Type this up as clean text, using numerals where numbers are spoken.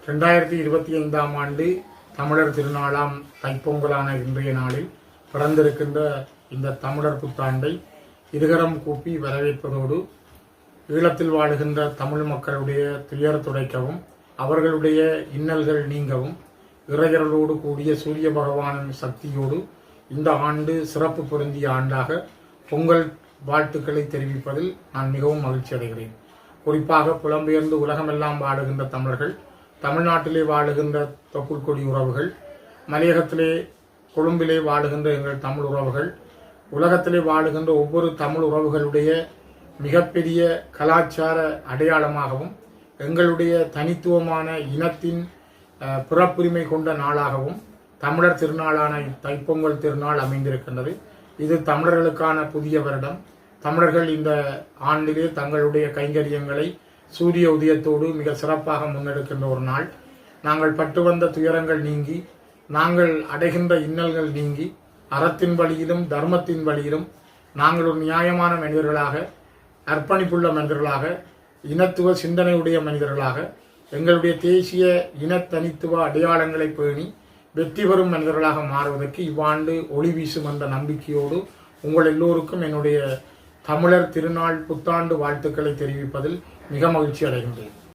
2025ஆம் ஆண்டு தமிழர் திருநாளாம் தைப்பொங்கலான இன்றைய நாளில் பிறந்திருக்கின்ற இந்த தமிழர் புத்தாண்டை இருகரம் கூப்பி வரவேற்பதோடு ஈழத்தில் வாழுகின்ற தமிழ் மக்களுடைய துயர் துடைக்கவும் அவர்களுடைய இன்னல்கள் நீங்கவும் இறையர்களோடு கூடிய சூரிய பகவானின் சக்தியோடு இந்த ஆண்டு சிறப்பு பொருந்திய ஆண்டாக பொங்கல் வாழ்த்துக்களை தெரிவிப்பதில் நான் மிகவும் மகிழ்ச்சி அடைகிறேன். குறிப்பாக புலம்பெயர்ந்து உலகமெல்லாம் வாழுகின்ற தமிழர்கள், தமிழ்நாட்டிலே வாழுகின்ற தொப்புள் கொடி உறவுகள், மலையகத்திலே கொழும்பிலே வாழுகின்ற எங்கள் தமிழ் உறவுகள், உலகத்திலே வாழுகின்ற ஒவ்வொரு தமிழ் உறவுகளுடைய மிகப்பெரிய கலாச்சார அடையாளமாகவும் எங்களுடைய தனித்துவமான இனத்தின் பிறப்புரிமை கொண்ட நாளாகவும் தமிழர் திருநாளான தைப்பொங்கல் திருநாள் அமைந்திருக்கின்றது. இது தமிழர்களுக்கான புதிய வருடம். தமிழர்கள் இந்த ஆண்டிலே தங்களுடைய கைங்கரியங்களை சூரிய உதயத்தோடு மிக சிறப்பாக முன்னெடுக்கின்ற ஒரு நாள். நாங்கள் பட்டு வந்த துயரங்கள் நீங்கி, நாங்கள் அடைகின்ற இன்னல்கள் நீங்கி, அறத்தின் வழியிலும் தர்மத்தின் வழியிலும் நாங்கள் ஒரு நியாயமான மனிதர்களாக, அர்ப்பணிப்புள்ள மனிதர்களாக, இனத்துவ சிந்தனையுடைய மனிதர்களாக, எங்களுடைய தேசிய இனத்தனித்துவ அடையாளங்களை பேணி வெற்றி பெறும் மனிதர்களாக மாறுவதற்கு இவ்வாண்டு ஒளி வீசும் என்ற நம்பிக்கையோடு உங்கள் எல்லோருக்கும் என்னுடைய தமிழர் திருநாள் புத்தாண்டு வாழ்த்துக்களை தெரிவிப்பதில் மிக மகிழ்ச்சி அடைகின்றேன்.